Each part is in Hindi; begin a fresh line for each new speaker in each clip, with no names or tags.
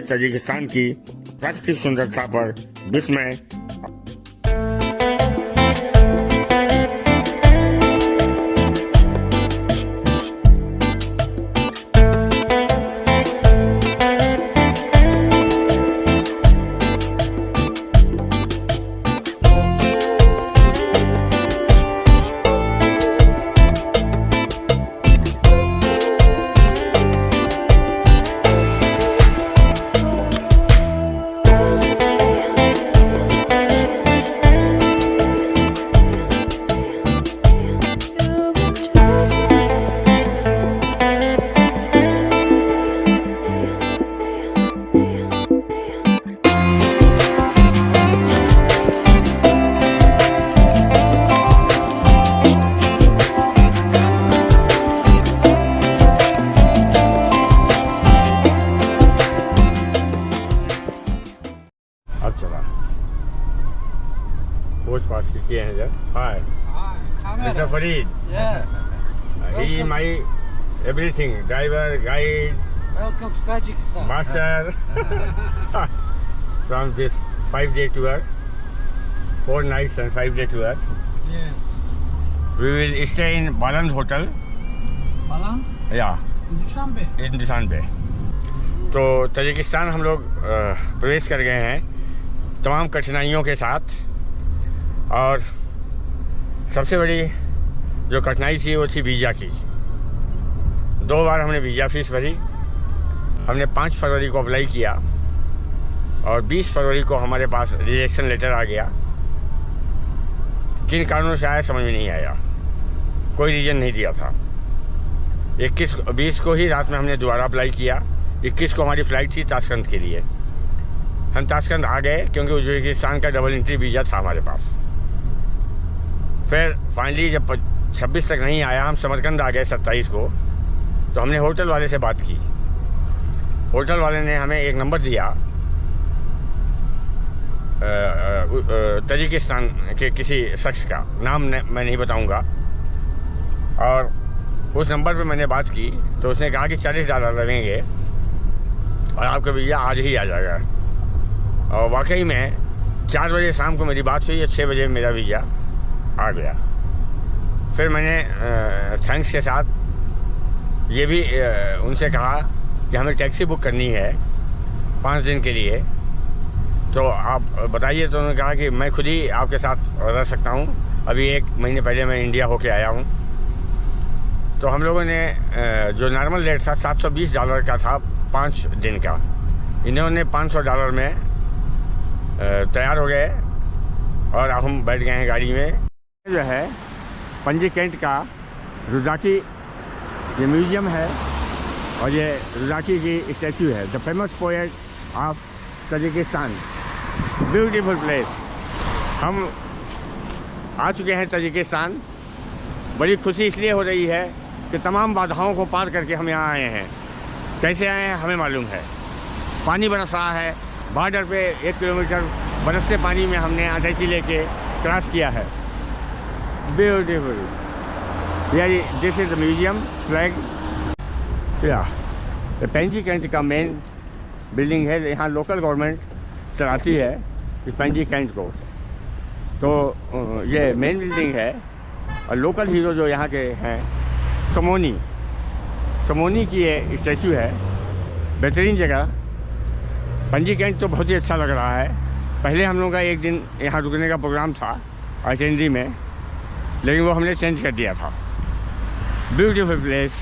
तजिकिस्तान की प्राकृतिक सुंदरता पर विस्मय। अब चला पोस्ट पास किए हैं जब। हाय mister Farid, he my everything, driver, guide,
Welcome to Tajikistan.
master from this 5-day tour, 4 nights and 5-day tour.
Yes.
We will stay in Baland Hotel,
Balan?
yeah,
In Dushanbe?
in Dushanbe. तो तजिकिस्तान हम लोग प्रवेश कर गए हैं तमाम कठिनाइयों के साथ, और सबसे बड़ी जो कठिनाई थी वो थी वीज़ा की। 2 बार हमने वीज़ा फीस भरी। हमने 5 फरवरी को अप्लाई किया और 20 फरवरी को हमारे पास रिजेक्शन लेटर आ गया। किन कारणों से आया समझ में नहीं आया, कोई रीज़न नहीं दिया था। 20 को ही रात में हमने दोबारा अप्लाई किया। 21 को हमारी फ़्लाइट थी ताशकंद के लिए। हम ताशकंद आ गए क्योंकि उज्बेकिस्तान का डबल एंट्री वीज़ा था हमारे पास। फिर फाइनली जब 26 तक नहीं आया, हम समरकंद आ गए 27 को। तो हमने होटल वाले से बात की। होटल वाले ने हमें एक नंबर दिया तजिकिस्तान के किसी शख्स का, नाम मैं नहीं बताऊंगा, और उस नंबर पे मैंने बात की तो उसने कहा कि $40 लगेंगे और आपका वीज़ा आज ही आ जाएगा। और वाकई में 4 बजे शाम को मेरी बात हुई, 6 बजे मेरा वीज़ा आ गया। फिर मैंने थैंक्स के साथ ये भी उनसे कहा कि हमें टैक्सी बुक करनी है 5 दिन के लिए, तो आप बताइए। तो उन्होंने कहा कि मैं खुद ही आपके साथ रह सकता हूँ, अभी 1 महीने पहले मैं इंडिया होके आया हूँ। तो हम लोगों ने जो नॉर्मल रेट था $720 का था 5 दिन का, इन्होंने $500 में तैयार हो गए और हम बैठ गए हैं गाड़ी में। जो है पंजी कैंट का रुज़ाकी ये म्यूज़ियम है, और ये रुज़ाकी की स्टैचू है, the famous poet of Tajikistan. Beautiful place. हम आ चुके हैं तजिकिस्तान। बड़ी खुशी इसलिए हो रही है कि तमाम बाधाओं को पार करके हम यहाँ आए हैं। कैसे आए हैं हमें मालूम है। पानी बरस रहा है, बॉर्डर पे 1 किलोमीटर बरसते पानी में हमने अटैची लेके क्रॉस किया है। Beautiful. This is the museum flag. या पेंजी कैंट का मेन बिल्डिंग है, यहाँ लोकल गवर्नमेंट चलाती है इस पेंजी कैंट को। तो ये मेन बिल्डिंग है, और लोकल हीरो जो यहाँ के हैं समोनी की ये स्टैचू है। बेहतरीन जगह। पंजी कैंट तो बहुत ही अच्छा लग रहा है। पहले हम लोगों का 1 दिन यहाँ रुकने का प्रोग्राम था आइटेनरी में, लेकिन वो हमने चेंज कर दिया था। Beautiful place.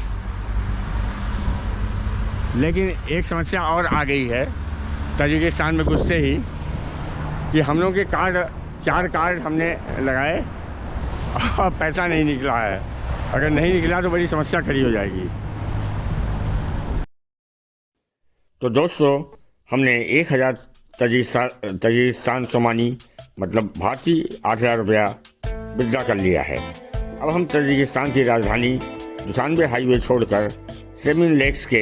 लेकिन एक समस्या और आ गई है तजिकिस्तान में घुसते ही, कि हम लोगों के 4 कार्ड हमने लगाए और पैसा नहीं निकला है। अगर नहीं निकला तो बड़ी समस्या खड़ी हो जाएगी। तो दोस्तों, हमने 1000 तजिकिस्तान सोमानी मतलब भारतीय 8000 रुपया विड्रा कर लिया है। अब हम तजिकिस्तान की राजधानी दुशानबे हाईवे छोड़कर सेमिन लेक्स के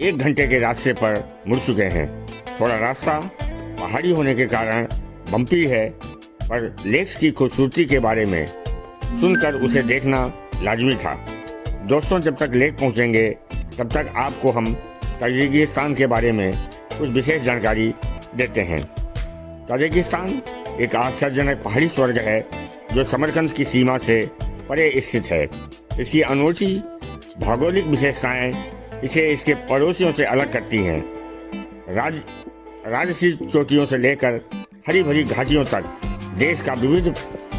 1 घंटे के रास्ते पर मुड़ चुके हैं। थोड़ा रास्ता पहाड़ी होने के कारण बम्पी है, पर लेक्स की खूबसूरती के बारे में सुनकर उसे देखना लाजमी था। दोस्तों, जब तक लेक पहुंचेंगे तब तक आपको हम तजिकिस्तान के बारे में कुछ विशेष जानकारी देते हैं। ताजिकिस्तान एक आश्चर्यजनक पहाड़ी स्वर्ग है जो समरकंद की सीमा से परे स्थित है। इसकी अनूठी भौगोलिक विशेषताएं इसे इसके पड़ोसियों से अलग करती हैं। राजसी चोटियों से लेकर हरी भरी घाटियों तक देश का विविध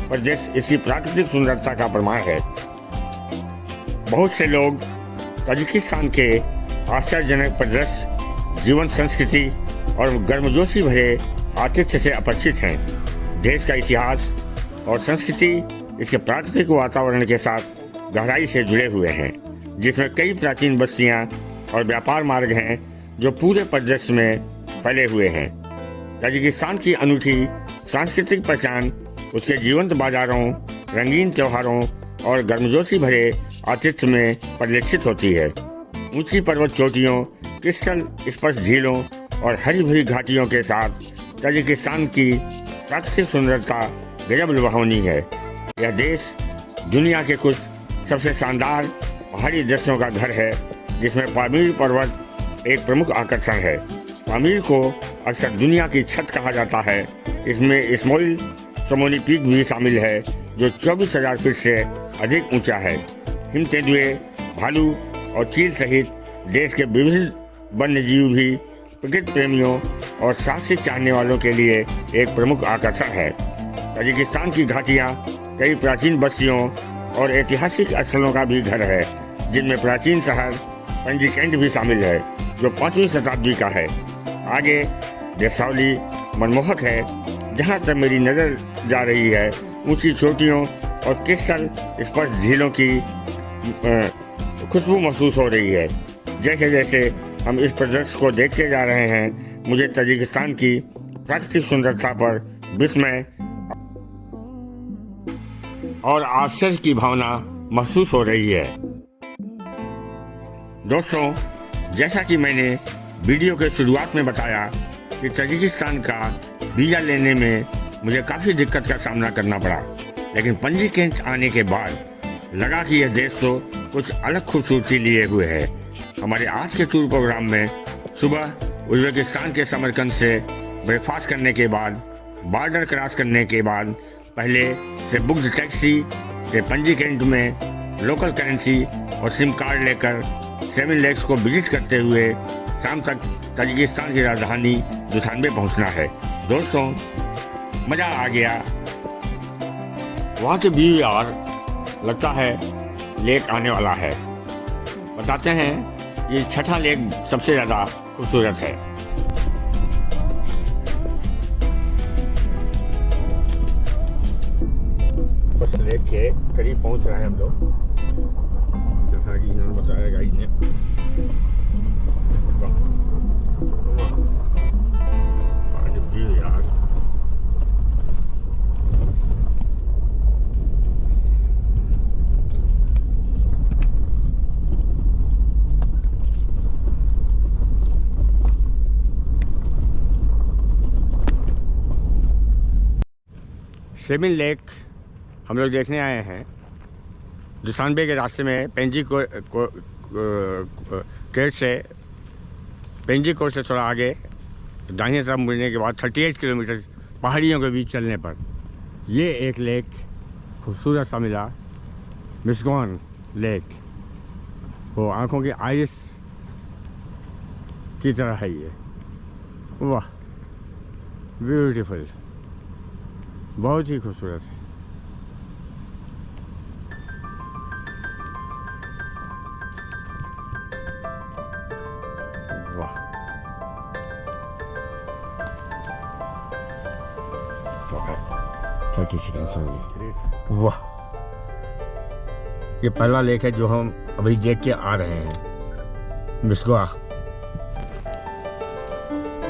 प्रदेश इसकी प्राकृतिक सुंदरता का प्रमाण है। बहुत से लोग ताजिकिस्तान के आश्चर्यजनक परिदृश्य, जीवन, संस्कृति और गर्मजोशी भरे आतिथ्य से अपरिचित हैं। देश का इतिहास और संस्कृति इसके प्राकृतिक वातावरण के साथ गहराई से जुड़े हुए हैं, जिसमें कई प्राचीन बस्तियां और व्यापार मार्ग हैं जो पूरे परिदृश्य में फैले हुए हैं। ताजिकिस्तान की अनूठी सांस्कृतिक पहचान उसके जीवंत बाजारों, रंगीन त्योहारों और गर्मजोशी भरे आतिथ्य में परिलक्षित होती है। ऊंची पर्वत चोटियों, क्रिस्टल स्पर्श झीलों और हरी भरी घाटियों के साथ ताजिकिस्तान की प्राकृतिक सुंदरता गजब लुभावनी है। यह देश दुनिया के कुछ सबसे शानदार पहाड़ी दृश्यों का घर है, जिसमें पामीर पर्वत एक प्रमुख आकर्षण है। पामीर को अक्सर दुनिया की छत कहा जाता है। इसमें इस्माइल सोमोनी पीक भी शामिल है जो 24,000 फीट से अधिक ऊंचा है। हिम तेंदुए, भालू और चील सहित देश के विविध वन्य जीव भी प्रकृति प्रेमियों और साहसिक चाहने वालों के लिए एक प्रमुख आकर्षण है। ताजिकिस्तान की घाटियाँ कई प्राचीन बस्तियों और ऐतिहासिक स्थलों का भी घर है, जिनमें प्राचीन शहर पंजीकेंट भी शामिल है जो 5वीं शताब्दी का है। आगे देसावली मनमोहक है, जहाँ से मेरी नज़र जा रही है। ऊंची चोटियों और क्रिस्टल स्पर्श झीलों की खुशबू महसूस हो रही है। जैसे जैसे हम इस प्रदर्शन को देखते जा रहे हैं, मुझे ताजिकिस्तान की प्राकृतिक सुंदरता पर विस्मय और आश्चर्य की भावना महसूस हो रही है। दोस्तों, जैसा कि मैंने वीडियो के शुरुआत में बताया कि ताजिकिस्तान का वीज़ा लेने में मुझे काफ़ी दिक्कत का सामना करना पड़ा, लेकिन पंजीकेंट आने के बाद लगा कि यह देश तो कुछ अलग खूबसूरती लिए हुए है। हमारे आज के टूर प्रोग्राम में सुबह उज्बेकिस्तान के समरकंद से ब्रेकफास्ट करने के बाद, बॉर्डर क्रॉस करने के बाद पहले से बुक्ड टैक्सी से पंजीकेंट में लोकल करेंसी और सिम कार्ड लेकर 7 लेक्स को विजिट करते हुए शाम तक ताजिकिस्तान की राजधानी दुशानबे पहुंचना है। दोस्तों, मज़ा आ गया। वहाँ के व्यू यार, लगता है लेक आने वाला है। बताते हैं ये छठा लेक सबसे ज़्यादा खूबसूरत है। बस लेक के करीब पहुंच रहे हैं हम लोग, जैसा कि इन्होंने बताया गाइड ने। व्यू यार, सेमिन लेक हम लोग देखने आए हैं। दुशानबे के रास्ते में पेंजी केट से पेंजी कोट से थोड़ा आगे दाहिने तरफ मुड़ने के बाद 38 किलोमीटर पहाड़ियों के बीच चलने पर ये एक लेक खूबसूरत सा मिला, मिस्गॉन लेक। वो आंखों की आइरिस की तरह है ये। वाह, ब्यूटीफुल, बहुत ही खूबसूरत है। वाह, तो है 30 सेकंड। वाह, ये पहला लेक है जो हम अभी देख के आ रहे हैं, मिस्गवा।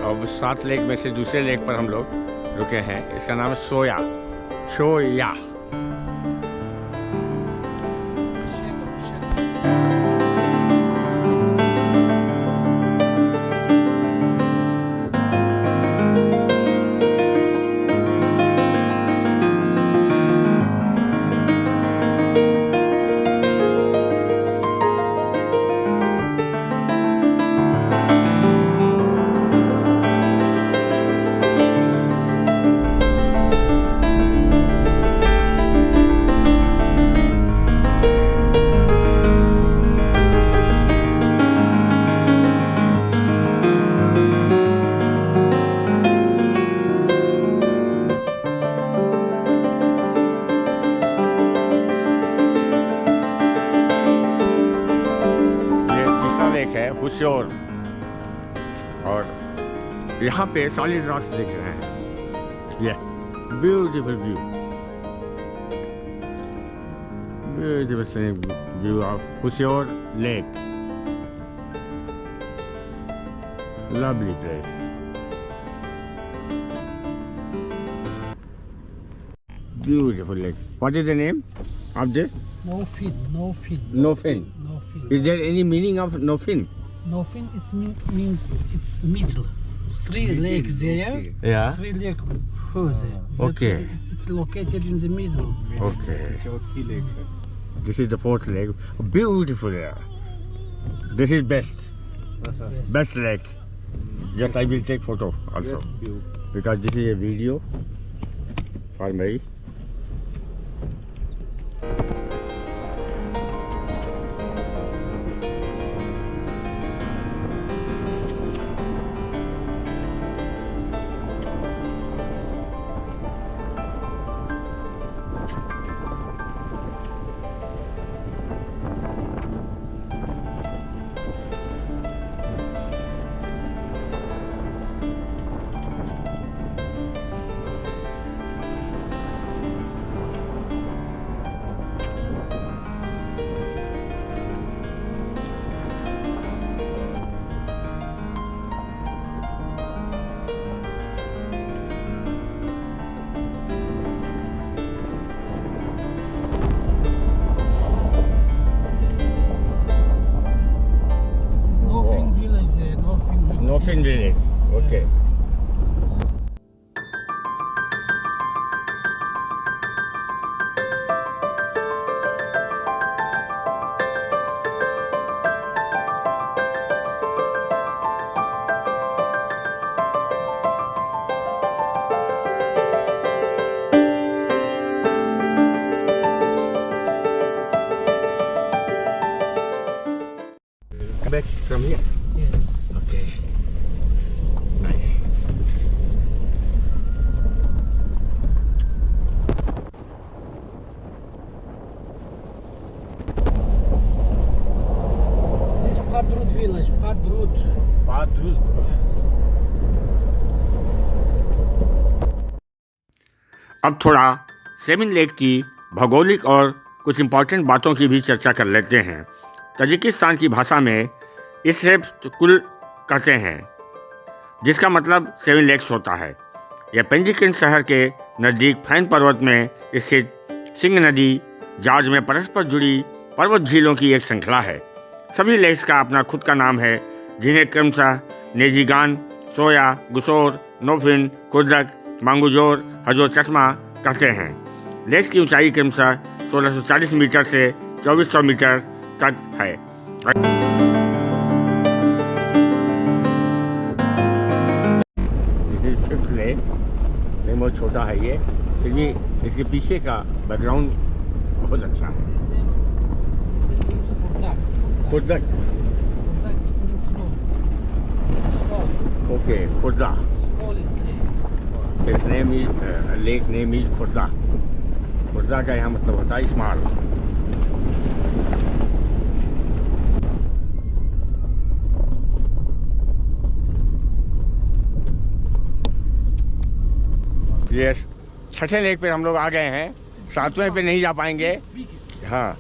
अब 7 लेक में से दूसरे लेक पर हम लोग रुके हैं। इसका नाम है शोया। और यहाँ पे सॉलिड रॉक्स दिख रहे हैं। ये beautiful view, beautiful view of कुश्योर lake, lovely place. Beautiful lake. What is the name of this?
No fin, no fin.
No fin.
No fin.
Is there any meaning of no fin?
No fin, means it's middle. Three lakes there.
Yeah.
Three lakes further.
Okay.
It's located in the middle.
Okay. This is the fourth lake. Beautiful. Yeah. This is best. Best lake. Just I will take photo also because this is a video for me.
No fin village there. No fin village.
No fin village. Okay. Back from here.
Yes.
Okay. Nice.
This is Padrut village. Padrut.
अब थोड़ा सेवन लेक की भौगोलिक और कुछ इम्पोर्टेंट बातों की भी चर्चा कर लेते हैं। तजिकिस्तान की भाषा में इसे कुल कहते हैं, जिसका मतलब सेवन लेक्स होता है। यह पेंजिकिन शहर के नज़दीक फैन पर्वत में स्थित सिंह नदी जार्ज में परस्पर जुड़ी पर्वत झीलों की एक श्रृंखला है। सभी लेक्स का अपना खुद का नाम है, जिन्हें क्रमशः नेजीगान, सोया, गुसोर, नोफिन, खुर्दक, मांगुजोर, हजो चश्मा कहते हैं। लेक्स की ऊंचाई क्रमशः 1640 मीटर से 2400 मीटर तक है। लेक बहुत छोटा है ये, फिर भी इसके पीछे का बैकग्राउंड बहुत अच्छा है।
This name means Khurdak.
खुर्दक,
Khurdak it means snow. Small.
Okay, Khurda.
Small is lake.
इस name is lake name is Khurda. Khurda का यहाँ मतलब होता है स्मॉल। ये छठे लेक पे हम लोग आ गए हैं, सातवें पे नहीं जा पाएंगे।
Biggest.
हाँ,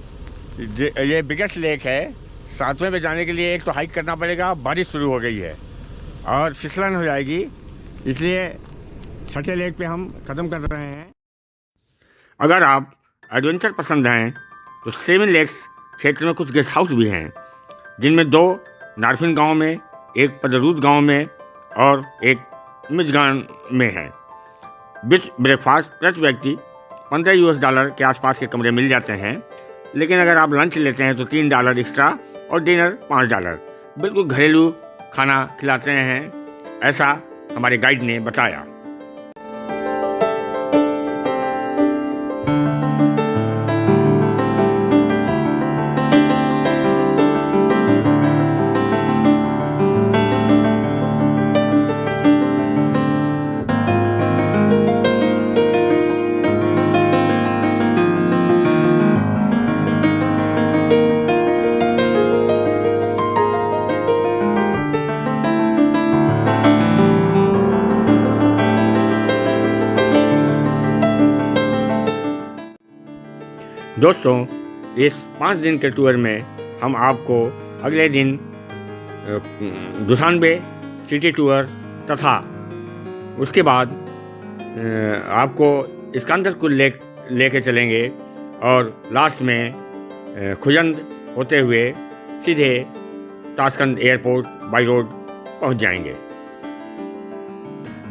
ये बिगेस्ट लेक है। सातवें पे जाने के लिए एक तो हाइक करना पड़ेगा, बारिश शुरू हो गई है और फिसलन हो जाएगी, इसलिए छठे लेक पे हम ख़त्म कर रहे हैं। अगर आप एडवेंचर पसंद हैं तो सेवन लेक्स क्षेत्र में कुछ गेस्ट हाउस भी हैं, जिनमें 2 नारफिन गांव में, एक पदरूद गांव में और एक मिजगान में है। विच ब्रेकफास्ट प्रति व्यक्ति $15 के आसपास के कमरे मिल जाते हैं, लेकिन अगर आप लंच लेते हैं तो $3 एक्स्ट्रा और डिनर $5। बिल्कुल घरेलू खाना खिलाते हैं, ऐसा हमारे गाइड ने बताया। दोस्तों, इस 5 दिन के टूर में हम आपको अगले दिन दुशानबे सिटी टूर तथा उसके बाद आपको स्कंदरकुल लेक लेके चलेंगे और लास्ट में खुजंद होते हुए सीधे ताशकंद एयरपोर्ट बाई रोड पहुंच जाएंगे।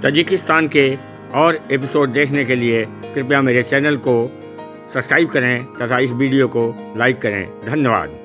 ताजिकिस्तान के और एपिसोड देखने के लिए कृपया मेरे चैनल को सब्सक्राइब करें तथा इस वीडियो को लाइक करें। धन्यवाद।